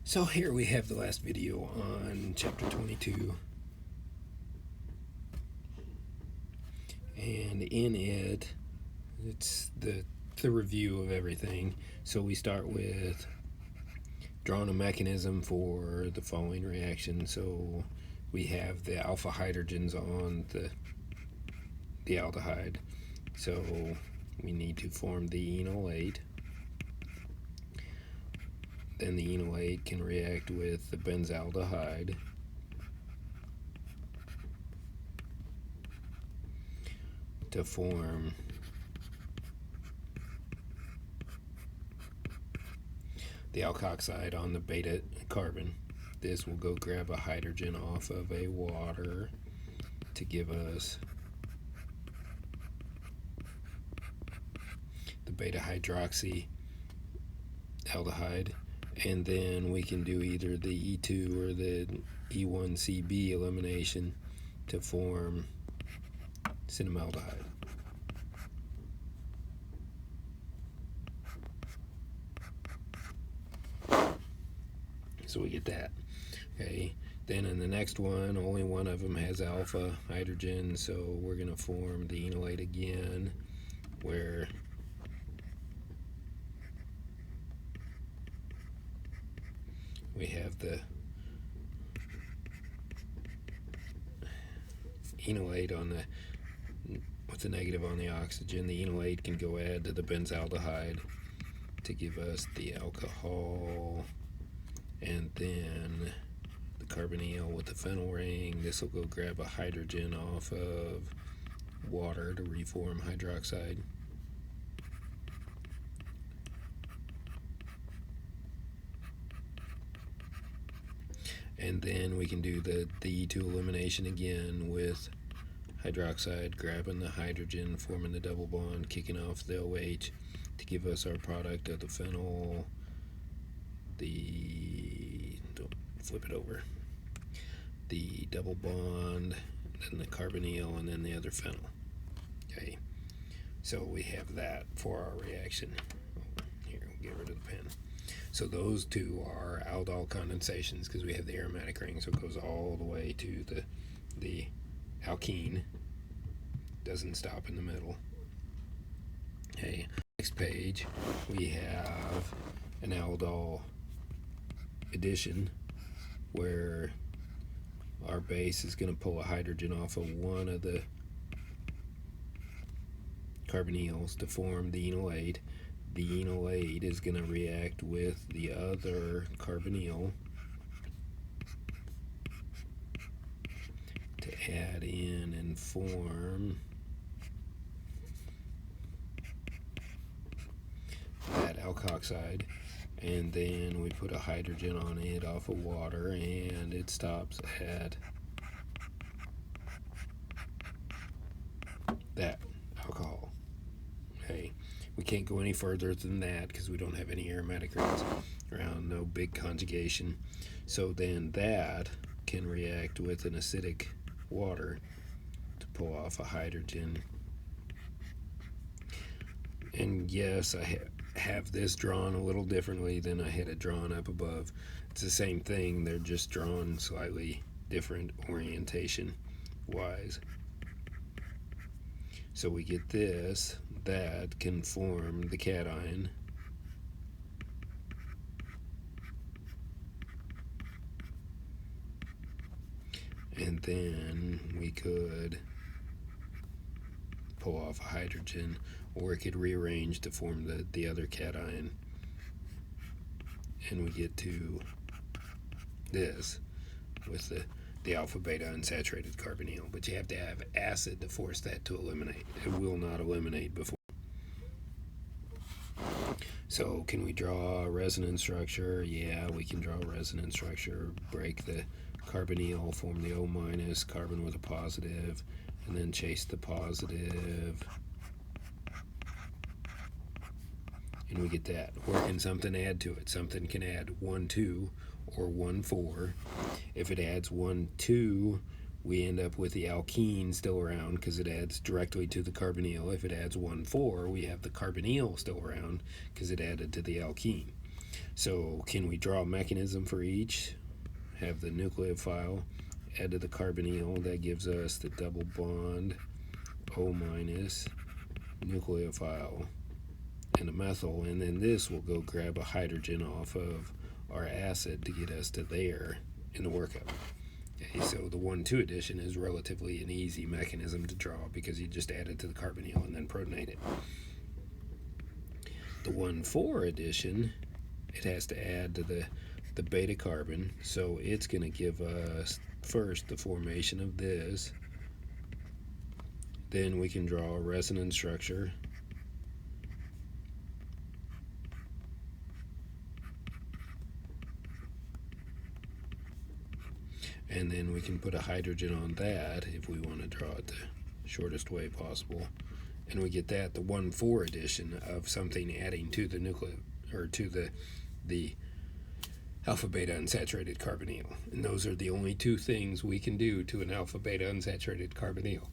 So here we have the last video on chapter 22, and in it's the review of everything. So we start with drawing a mechanism for the following reaction. So we have the alpha hydrogens on the aldehyde, so we need to form the enolate. Then the enolate can react with the benzaldehyde to form the alkoxide on the beta carbon. This will go grab a hydrogen off of a water to give us the beta hydroxy aldehyde, and then we can do either the E2 or the E1CB elimination to form cinnamaldehyde. So we get that. Okay, then in the next one, only one of them has alpha hydrogen, so we're going to form the enolate again, where we have the enolate on the, with the negative on the oxygen. The enolate can go add to the benzaldehyde to give us the alcohol, and then the carbonyl with the phenyl ring. This will go grab a hydrogen off of water to reform hydroxide. And then we can do the E2 elimination again with hydroxide grabbing the hydrogen, forming the double bond, kicking off the OH to give us our product of the phenyl, don't flip it over, the double bond, then the carbonyl, and then the other phenyl. Okay, so we have that for our reaction. Here, we'll get rid of the pen. So those two are aldol condensations because we have the aromatic ring, so it goes all the way to the alkene. Doesn't stop in the middle. Okay, next page we have an aldol addition where our base is going to pull a hydrogen off of one of the carbonyls to form the enolate. The enolate is going to react with the other carbonyl to add in and form that alkoxide, and then we put a hydrogen on it off of water, and it stops at that alcohol. Okay, we can't go any further than that because we don't have any aromatic rings around, no big conjugation. So then that can react with an acidic water to pull off a hydrogen. And yes, I have this drawn a little differently than I had it drawn up above. It's the same thing, they're just drawn slightly different orientation wise. So we get this, that can form the cation, and then we could pull off a hydrogen, or it could rearrange to form the other cation, and we get to this with the alpha beta unsaturated carbonyl. But you have to have acid to force that to eliminate. It will not eliminate before. So can we draw a resonance structure? Yeah, we can draw a resonance structure. Break the carbonyl, form the O minus, carbon with a positive, and then chase the positive. And we get that. Where can something add to it? Something can add 1, 2 or 1, 4. If it adds 1, 2, we end up with the alkene still around because it adds directly to the carbonyl. If it adds 1, 4, we have the carbonyl still around because it added to the alkene. So can we draw a mechanism for each? Have the nucleophile add to the carbonyl. That gives us the double bond O minus nucleophile and a methyl, and then this will go grab a hydrogen off of our acid to get us to there in the workup. Okay, so the 1,2 addition is relatively an easy mechanism to draw because you just add it to the carbonyl and then protonate it. The 1,4 addition, it has to add to the beta carbon, so it's going to give us first the formation of this. Then we can draw a resonance structure. And then we can put a hydrogen on that if we want to draw it the shortest way possible. And we get that, the 1,4 addition of something adding to the nucleus, or to the alpha beta unsaturated carbonyl. And those are the only two things we can do to an alpha beta unsaturated carbonyl.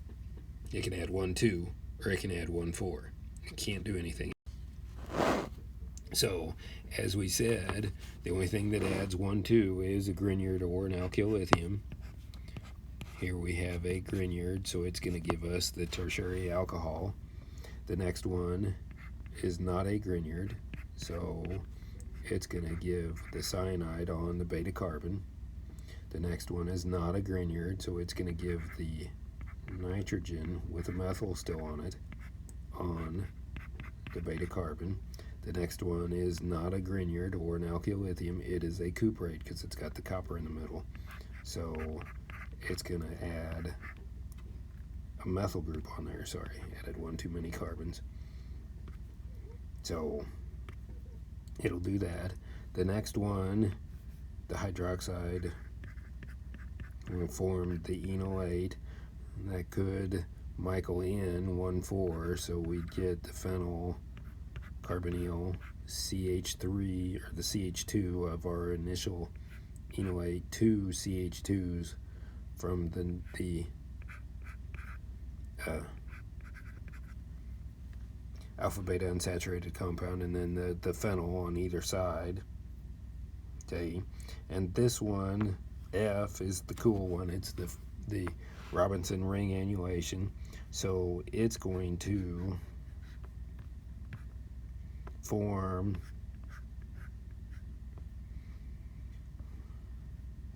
It can add 1,2 or it can add 1,4. It can't do anything. So, as we said, the only thing that adds 1,2 is a Grignard or an alkyl lithium. Here we have a Grignard, so it's going to give us the tertiary alcohol. The next one is not a Grignard, so it's going to give the cyanide on the beta carbon. The next one is not a Grignard, so it's going to give the nitrogen with a methyl still on it on the beta carbon. The next one is not a Grignard or an alkyl lithium. It is a cuprate because it's got the copper in the middle. So it's going to add a methyl group on there. Sorry, added one too many carbons. So it'll do that. The next one, the hydroxide, will form the enolate. That could Michael in 1,4, so we'd get the phenyl carbonyl CH3, or the CH2 of our initial enolate, 2 CH2s from the alpha beta unsaturated compound, and then the phenyl on either side. Okay, and this one, F, is the cool one. It's the Robinson ring annulation, so it's going to form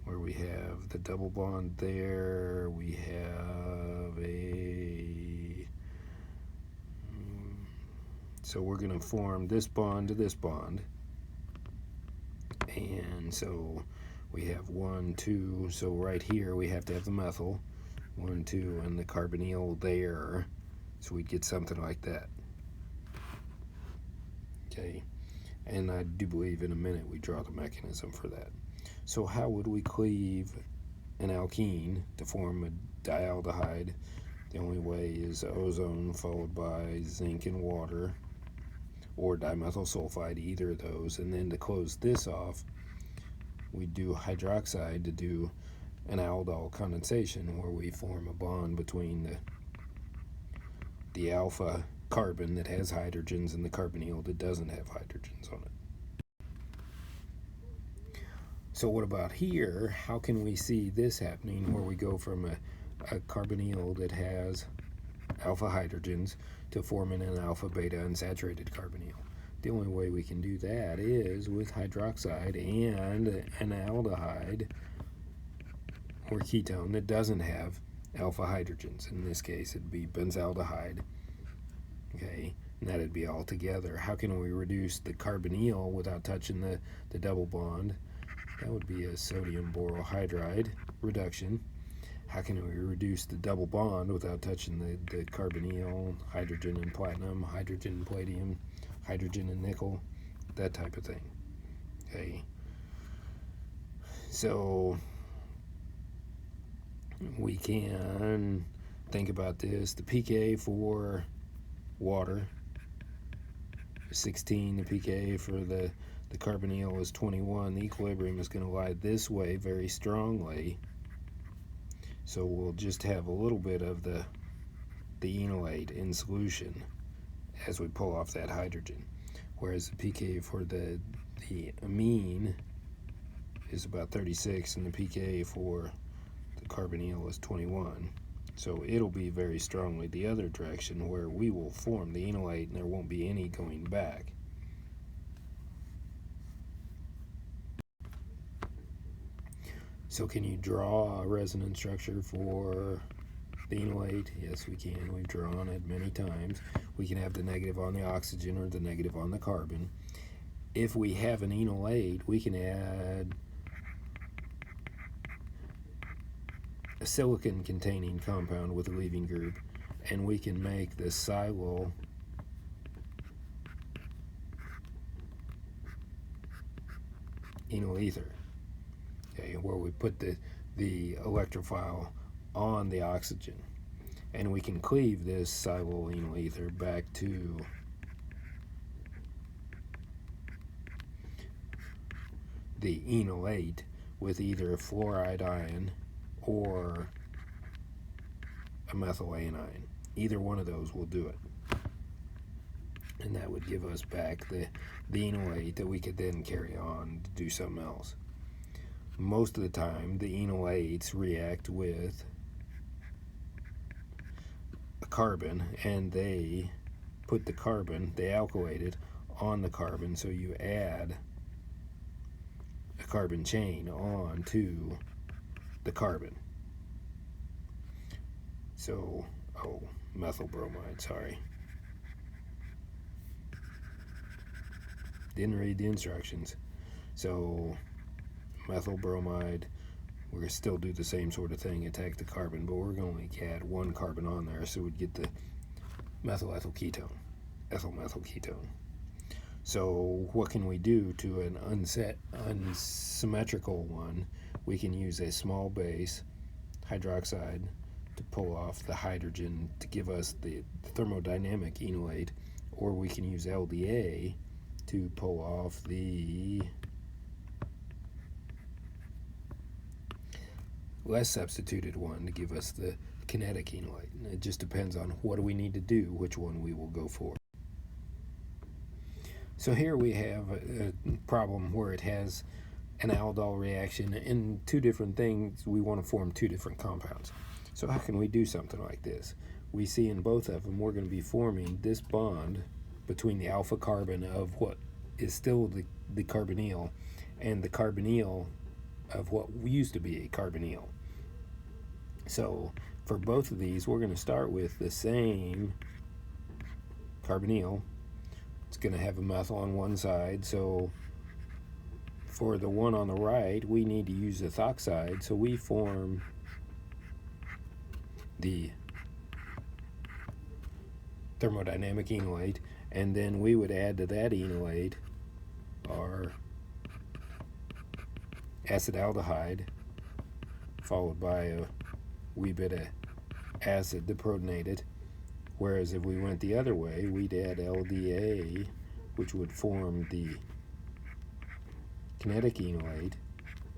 where we have the double bond there, we have a, so we're going to form this bond to this bond, and so we have 1, 2, so right here we have to have the methyl, 1, 2, and the carbonyl there, so we'd get something like that. Okay, and I do believe in a minute we draw the mechanism for that. So how would we cleave an alkene to form a dialdehyde? The only way is ozone followed by zinc and water, or dimethyl sulfide, either of those. And then to close this off, we do hydroxide to do an aldol condensation, where we form a bond between the alpha carbon that has hydrogens and the carbonyl that doesn't have hydrogens on it. So what about here? How can we see this happening, where we go from a carbonyl that has alpha hydrogens to forming an alpha beta unsaturated carbonyl? The only way we can do that is with hydroxide and an aldehyde or ketone that doesn't have alpha hydrogens. In this case, it'd be benzaldehyde. Okay, and that'd be all together. How can we reduce the carbonyl without touching the double bond? That would be a sodium borohydride reduction. How can we reduce the double bond without touching the carbonyl, hydrogen and platinum, hydrogen and palladium, hydrogen and nickel, that type of thing. Okay, so we can think about this. The pK for water is 16, the pK for the carbonyl is 21. The equilibrium is going to lie this way very strongly, so we'll just have a little bit of the enolate in solution as we pull off that hydrogen, whereas the pK for the the amine is about 36 and the pK for the carbonyl is 21. So it'll be very strongly the other direction where we will form the enolate and there won't be any going back. So can you draw a resonance structure for the enolate? Yes, we can. We've drawn it many times. We can have the negative on the oxygen or the negative on the carbon. If we have an enolate, we can add a silicon containing compound with a leaving group, and we can make the silyl enol ether, okay, where we put the electrophile on the oxygen, and we can cleave this silyl enol ether back to the enolate with either a fluoride ion or a methyl anion. Either one of those will do it. And that would give us back the enolate that we could then carry on to do something else. Most of the time, the enolates react with a carbon, and they put the carbon, they alkylate it on the carbon, so you add a carbon chain on to the carbon. So, methyl bromide, sorry. Didn't read the instructions. So, methyl bromide, we're going to still do the same sort of thing, attack the carbon, but we're going to add one carbon on there so we'd get the methyl ethyl ketone, ethyl methyl ketone. So what can we do to an unsymmetrical one? We can use a small base, hydroxide, to pull off the hydrogen to give us the thermodynamic enolate, or we can use LDA to pull off the less substituted one to give us the kinetic enolate. It just depends on what do we need to do, which one we will go for. So here we have a problem where it has an aldol reaction and two different things. We want to form two different compounds. So how can we do something like this? We see in both of them we're going to be forming this bond between the alpha carbon of what is still the carbonyl and the carbonyl of what used to be a carbonyl. So for both of these, we're going to start with the same carbonyl. It's going to have a methyl on one side, so for the one on the right, we need to use ethoxide, so we form the thermodynamic enolate, and then we would add to that enolate our acetaldehyde, followed by a wee bit of acid to protonate it. Whereas if we went the other way, we'd add LDA, which would form the kinetic enolate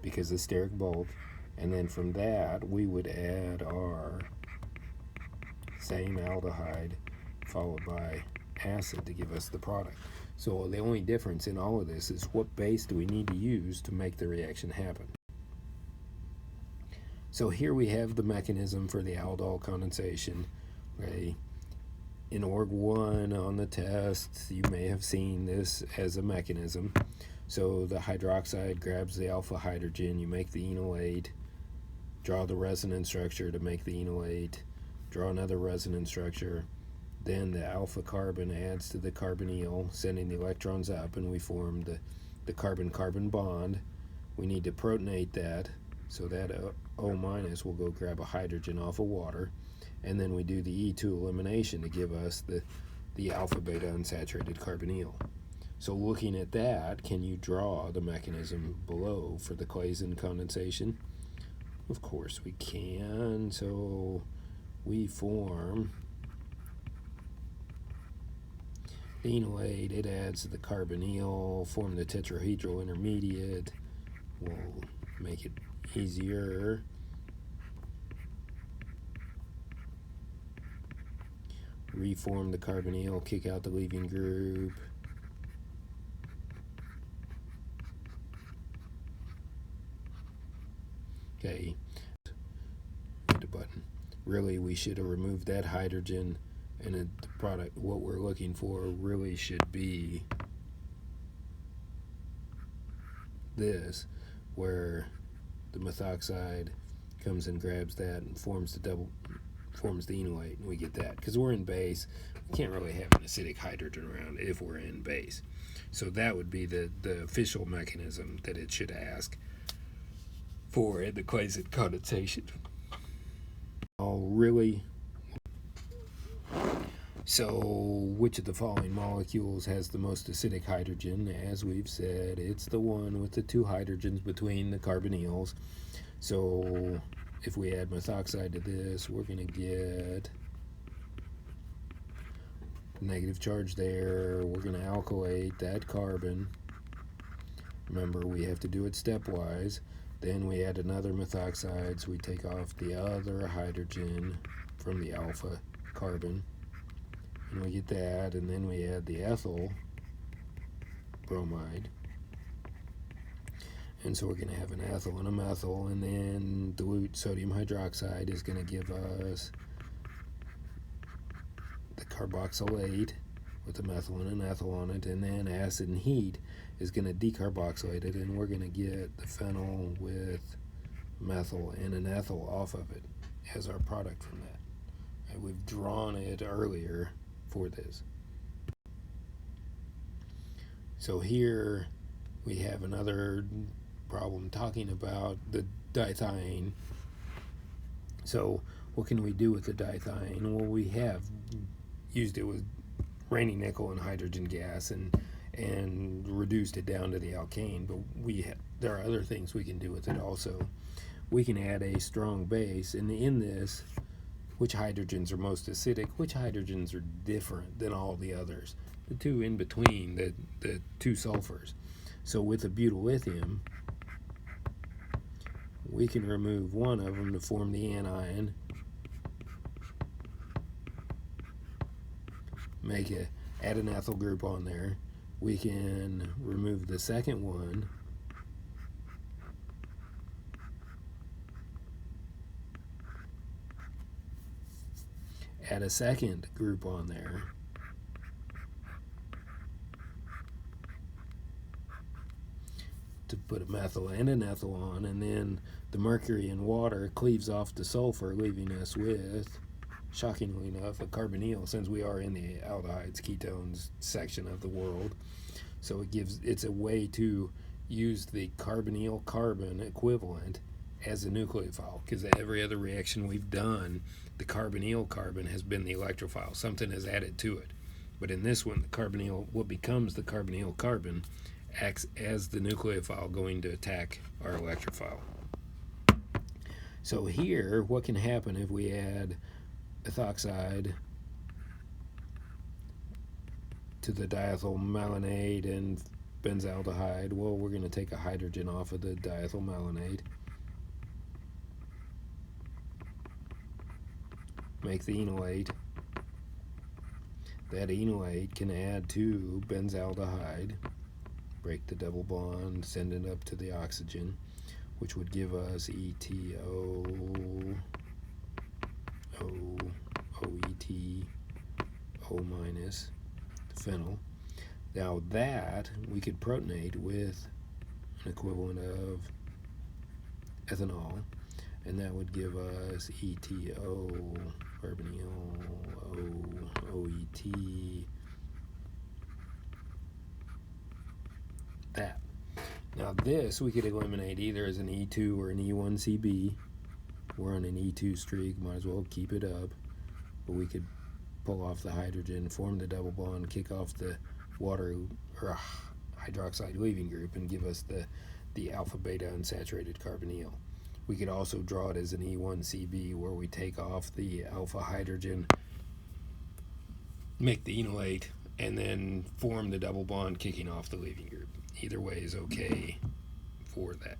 because of steric bulk, and then from that we would add our same aldehyde followed by acid to give us the product. So the only difference in all of this is what base do we need to use to make the reaction happen. So here we have the mechanism for the aldol condensation. Okay. In Org 1 on the test, you may have seen this as a mechanism. So the hydroxide grabs the alpha hydrogen, you make the enolate, draw the resonance structure to make the enolate, draw another resonance structure, then the alpha carbon adds to the carbonyl, sending the electrons up, and we form the carbon-carbon bond. We need to protonate that, so that O- will go grab a hydrogen off of water, and then we do the E2 elimination to give us the alpha-beta unsaturated carbonyl. So looking at that, can you draw the mechanism below for the Claisen condensation? Of course we can. So we form the enolate, it adds the carbonyl, form the tetrahedral intermediate. We'll make it easier. Reform the carbonyl, kick out the leaving group. Okay, hit the button. Really, we should have removed that hydrogen, and the product, what we're looking for, really should be this, where the methoxide comes and grabs that and forms the enolate, and we get that. Because we're in base, we can't really have an acidic hydrogen around if we're in base. So that would be the official mechanism that it should ask for the Claisen condensation. Oh, really? So, which of the following molecules has the most acidic hydrogen? As we've said, it's the one with the two hydrogens between the carbonyls. So, if we add methoxide to this, we're going to get negative charge there. We're going to alkylate that carbon. Remember, we have to do it stepwise. Then we add another methoxide, so we take off the other hydrogen from the alpha carbon. And we get that, and then we add the ethyl bromide. And so we're going to have an ethyl and a methyl, and then dilute sodium hydroxide is going to give us the carboxylate with a methyl and an ethyl on it, and then acid and heat is going to decarboxylate it, and we're going to get the phenyl with methyl and an ethyl off of it as our product from that. And we've drawn it earlier for this. So here we have another problem talking about the dithiene. So what can we do with the dithiene? Well, we have used it with Raney nickel and hydrogen gas and reduced it down to the alkane, but there are other things we can do with it also. We can add a strong base, and in this, which hydrogens are most acidic, which hydrogens are different than all the others, the two in between, the two sulfurs. So with a butyllithium, we can remove one of them to form the anion, add an ethyl group on there. We can remove the second one, add a second group on there, to put a methyl and an ethyl on, and then the mercury in water cleaves off the sulfur, leaving us with, shockingly enough, a carbonyl, since we are in the aldehydes ketones section of the world. So it's a way to use the carbonyl carbon equivalent as a nucleophile, because every other reaction we've done, the carbonyl carbon has been the electrophile. Something has added to it. But in this one, what becomes the carbonyl carbon acts as the nucleophile going to attack our electrophile. So here, what can happen if we add ethoxide to the diethyl malonate and benzaldehyde? Well, we're going to take a hydrogen off of the diethyl malonate, make the enolate. That enolate can add to benzaldehyde, break the double bond, send it up to the oxygen, which would give us ETO, OET, O minus, phenyl. Now that we could protonate with an equivalent of ethanol, and that would give us ETO, carbonyl, OET, that. Now this we could eliminate either as an E2 or an E1CB. We're on an E2 streak, might as well keep it up. But we could pull off the hydrogen, form the double bond, kick off the water or hydroxide leaving group, and give us the alpha beta unsaturated carbonyl. We could also draw it as an E1CB, where we take off the alpha hydrogen, make the enolate, and then form the double bond, kicking off the leaving group. Either way is okay for that.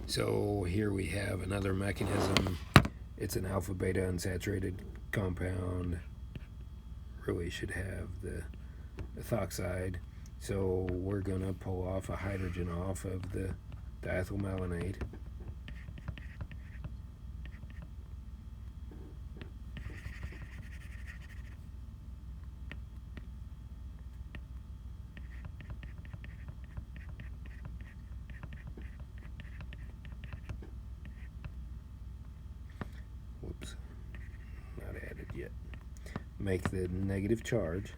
So here we have another mechanism. It's an alpha beta unsaturated compound. Really should have the ethoxide. So we're going to pull off a hydrogen off of the diethylmalonate, whoops, not added yet, make the negative charge.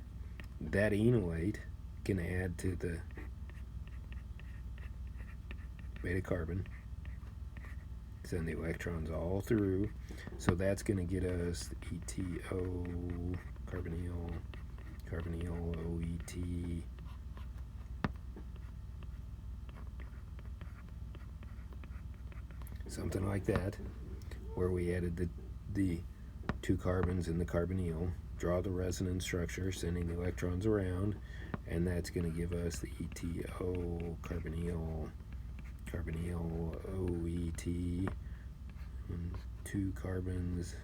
That enolate can add to the beta carbon, send the electrons all through, so that's going to get us ETO, carbonyl, OET, something like that, where we added the two carbons in the carbonyl, draw the resonance structure, sending the electrons around, and that's going to give us the ETO, carbonyl, OET, and two carbons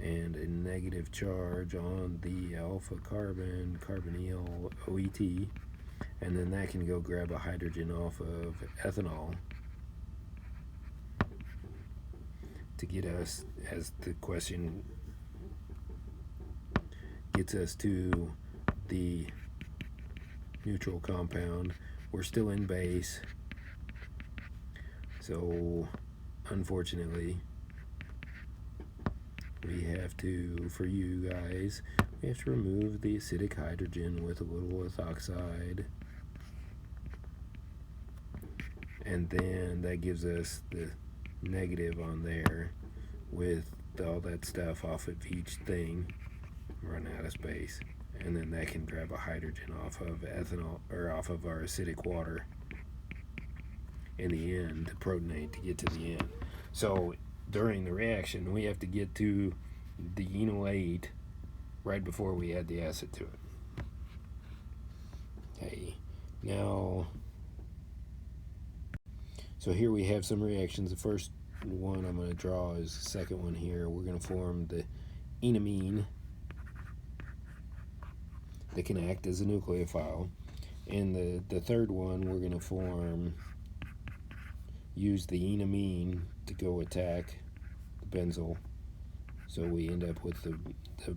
and a negative charge on the alpha carbon, carbonyl, OET, and then that can go grab a hydrogen off of ethanol to get us, as the question gets us to the neutral compound. We're still in base, so unfortunately we have to, for you guys, we have to remove the acidic hydrogen with a little ethoxide, and then that gives us the negative on there with all that stuff off of each thing, run out of space, and then that can grab a hydrogen off of ethanol, or off of our acidic water in the end, to protonate to get to the end. So during the reaction, we have to get to the enolate right before we add the acid to it. Okay, now, so here we have some reactions. The first one I'm going to draw is the second one here. We're going to form the enamine that can act as a nucleophile. And the third one, we're going to use the enamine to go attack the benzyl. So we end up with the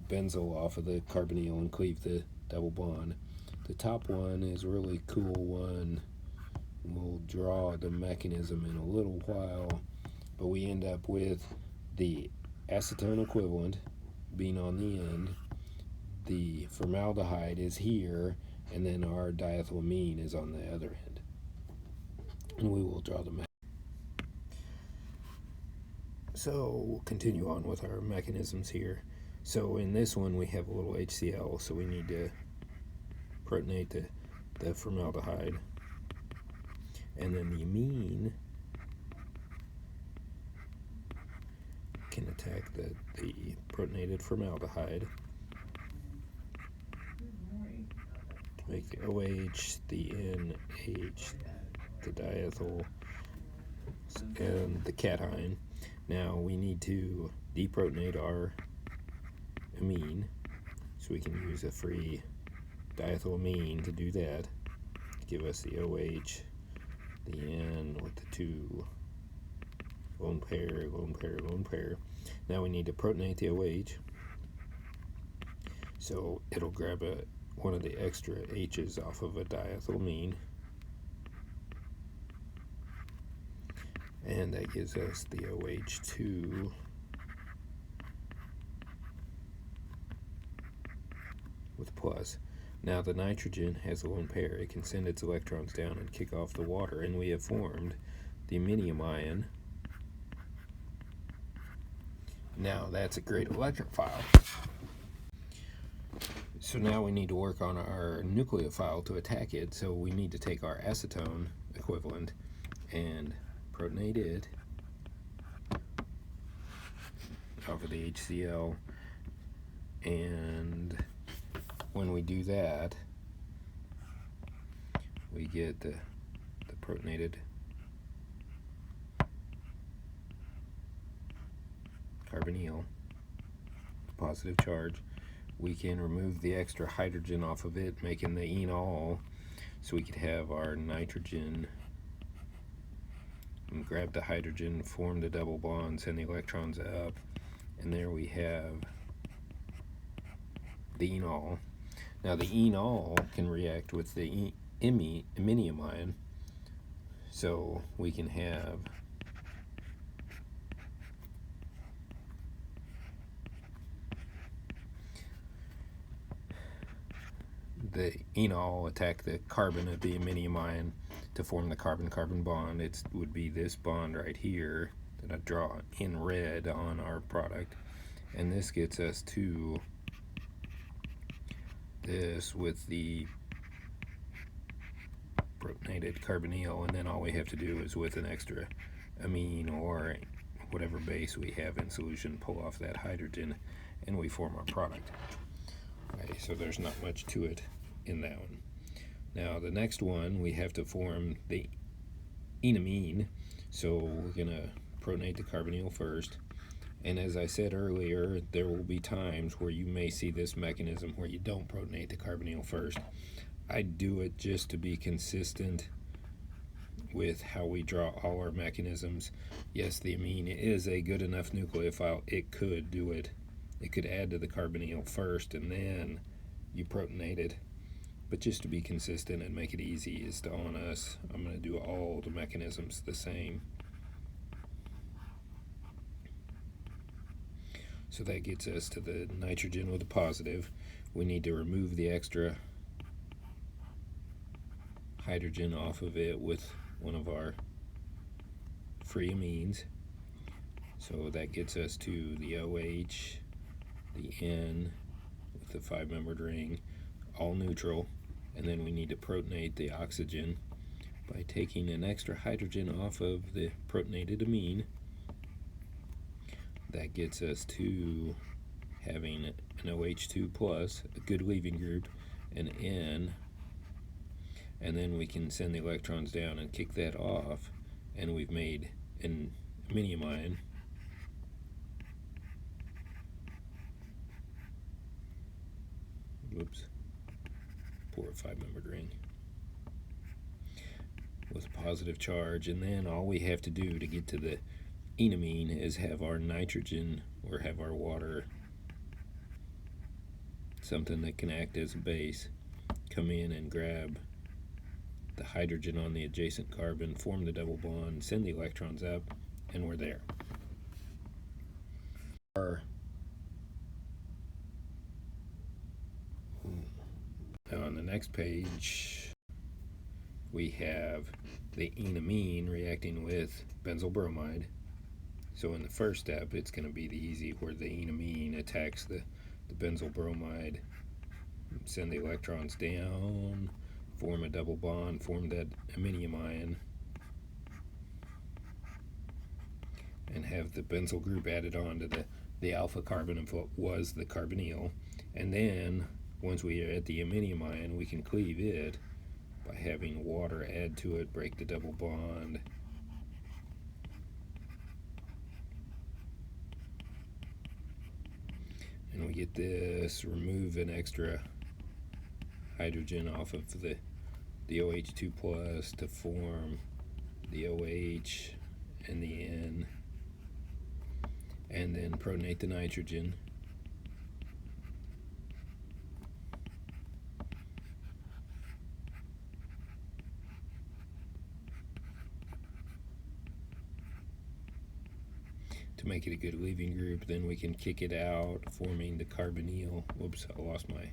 benzyl off of the carbonyl and cleave the double bond. The top one is a really cool one. We'll draw the mechanism in a little while, but we end up with the acetone equivalent being on the end. The formaldehyde is here, and then our diethylamine is on the other end. And we will draw the mechanism. So we'll continue on with our mechanisms here. So in this one we have a little HCl, so we need to protonate the formaldehyde. And then the amine can attack the protonated formaldehyde to make the OH, the NH, the diethyl, and the cation. Now we need to deprotonate our amine, so we can use a free diethylamine to do that, to give us the OH, the N with the two lone pair, lone pair, lone pair. Now we need to protonate the OH, so it'll grab one of the extra H's off of a diethylamine, and that gives us the OH2 with plus. Now the nitrogen has a lone pair. It can send its electrons down and kick off the water, and we have formed the iminium ion. Now that's a great electrophile. So now we need to work on our nucleophile to attack it, so we need to take our acetone equivalent and protonate it off of the HCl, and when we do that, we get the protonated carbonyl, positive charge. We can remove the extra hydrogen off of it, making the enol, so we could have our nitrogen and grab the hydrogen, form the double bond, send the electrons up, and there we have the enol. Now the enol can react with the iminium ion, so we can have the enol attack the carbon of the iminium ion to form the carbon-carbon bond. It would be this bond right here that I draw in red on our product, and this gets us to this with the protonated carbonyl, and then all we have to do is with an extra amine or whatever base we have in solution, pull off that hydrogen, and we form our product. Okay, so there's not much to it in that one. Now the next one, we have to form the enamine, so we're gonna protonate the carbonyl first. And as I said earlier, there will be times where you may see this mechanism where you don't protonate the carbonyl first. I do it just to be consistent with how we draw all our mechanisms. Yes, the amine is a good enough nucleophile. It could do it. It could add to the carbonyl first and then you protonate it. But just to be consistent and make it easy is on us. I'm going to do all the mechanisms the same. So that gets us to the nitrogen with a positive. We need to remove the extra hydrogen off of it with one of our free amines. So that gets us to the OH, the N with the 5-membered ring, all neutral, and then we need to protonate the oxygen by taking an extra hydrogen off of the protonated amine. That gets us to having an OH2 plus, a good leaving group, an N, and then we can send the electrons down and kick that off, and we've made an iminium ion. Whoops, poor 5-membered ring with a positive charge, and then all we have to do to get to the enamine is have our nitrogen or have our water, something that can act as a base, come in and grab the hydrogen on the adjacent carbon, form the double bond, send the electrons up, and we're there. Now on the next page we have the enamine reacting with benzyl bromide. So in the first step, it's going to be the easy where the enamine attacks the benzyl bromide, send the electrons down, form a double bond, form that iminium ion, and have the benzyl group added on to the alpha carbon of what was the carbonyl. And then once we are at the iminium ion, we can cleave it by having water add to it, break the double bond, and we get this, remove an extra hydrogen off of the OH2 plus to form the OH and the N, and then protonate the nitrogen. To make it a good leaving group, then we can kick it out, forming the carbonyl. Whoops, I lost my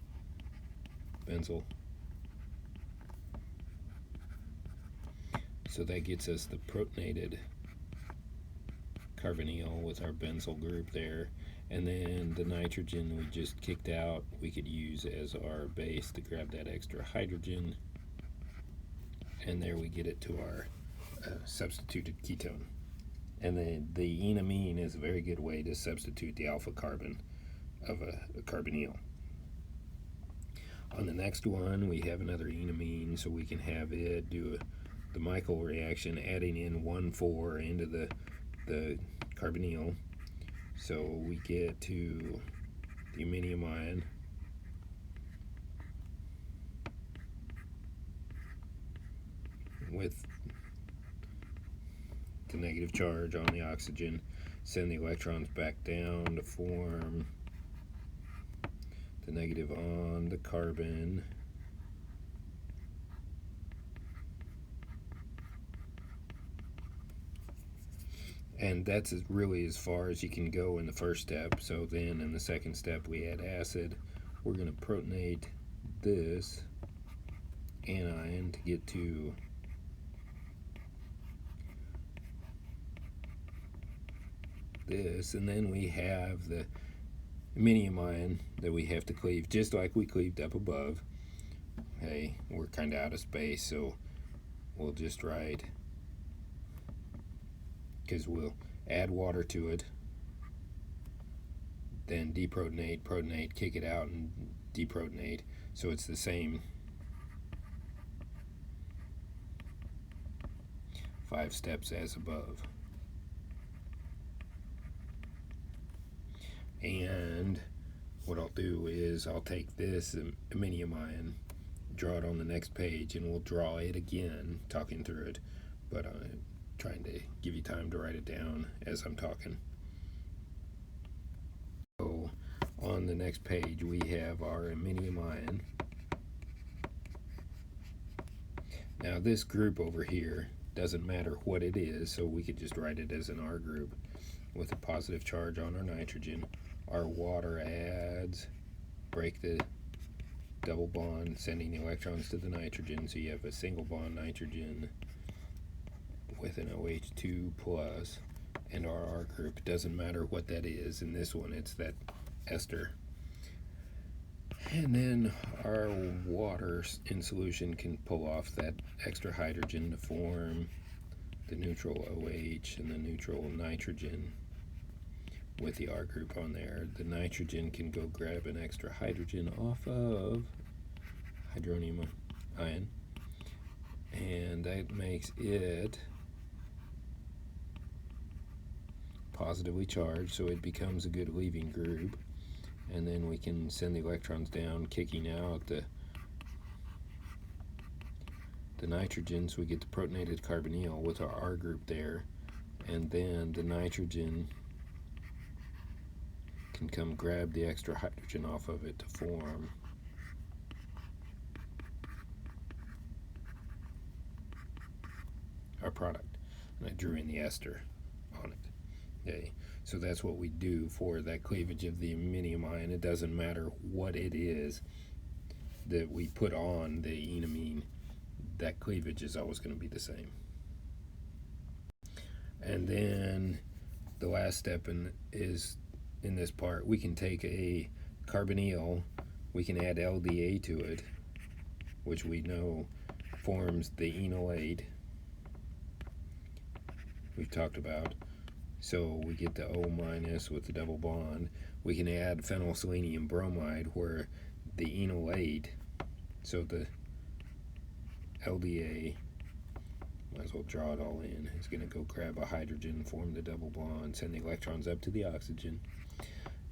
benzyl. So that gets us the protonated carbonyl with our benzyl group there. And then the nitrogen we just kicked out, we could use as our base to grab that extra hydrogen. And there we get it to our substituted ketone. And the enamine is a very good way to substitute the alpha carbon of a carbonyl. On the next one, we have another enamine, so we can have it do the Michael reaction, adding in 1,4 into the carbonyl. So we get to the iminium ion. With the negative charge on the oxygen, send the electrons back down to form the negative on the carbon, and that's really as far as you can go in the first step. So then in the second step we add acid. We're going to protonate this anion to get to this, and then we have the iminium ion that we have to cleave just like we cleaved up above. Hey, we're kind of out of space, so we'll just write, because we'll add water to it, then deprotonate, protonate, kick it out, and deprotonate. So it's the same 5 steps as above. And what I'll do is I'll take this iminium ion, draw it on the next page, and we'll draw it again, talking through it, but I'm trying to give you time to write it down as I'm talking. So on the next page we have our iminium ion. Now this group over here doesn't matter what it is, so we could just write it as an R group with a positive charge on our nitrogen. Our water adds, break the double bond, sending the electrons to the nitrogen, so you have a single bond nitrogen with an OH2 plus, and our R group, doesn't matter what that is. In this one it's that ester. And then our water in solution can pull off that extra hydrogen to form the neutral OH and the neutral nitrogen with the R group on there. The nitrogen can go grab an extra hydrogen off of hydronium ion, and that makes it positively charged, so it becomes a good leaving group. And then we can send the electrons down, kicking out the nitrogen, so we get the protonated carbonyl with our R group there, and then the nitrogen can come grab the extra hydrogen off of it to form our product. And I drew in the ester on it. Okay, so that's what we do for that cleavage of the iminium ion. It doesn't matter what it is that we put on the enamine, that cleavage is always going to be the same. And then the last step is in this part, we can take a carbonyl, we can add LDA to it, which we know forms the enolate we've talked about. So we get the O minus with the double bond. We can add phenylselenium bromide, where the enolate, so the LDA, might as well draw it all in, it's going to go grab a hydrogen, form the double bond, send the electrons up to the oxygen.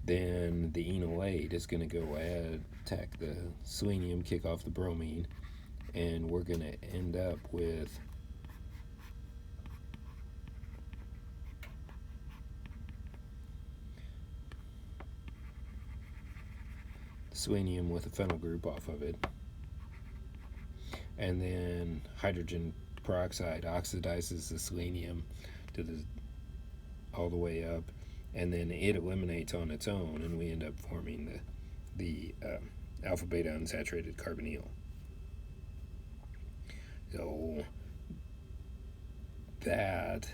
Then the enolate is going to go attack the selenium, kick off the bromine, and we're going to end up with selenium with a phenyl group off of it. And then hydrogen peroxide oxidizes the selenium to the all the way up, and then it eliminates on its own, and we end up forming the alpha beta unsaturated carbonyl. So that,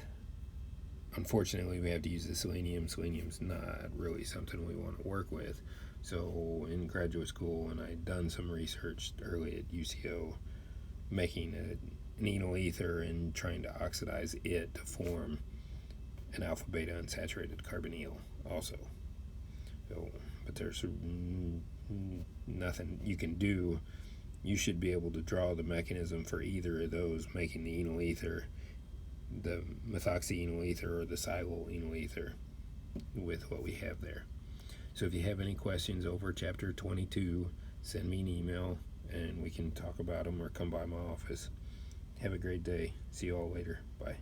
unfortunately, we have to use the selenium. Selenium's not really something we want to work with. So in graduate school, and I'd done some research early at UCO, making an enol ether and trying to oxidize it to form an alpha beta unsaturated carbonyl also. So, but there's nothing you can do. You should be able to draw the mechanism for either of those, making the enol ether, the methoxyenol ether or the silyl enol ether, with what we have there. So if you have any questions over chapter 22, send me an email and we can talk about them, or come by my office. Have a great day. See you all later. Bye.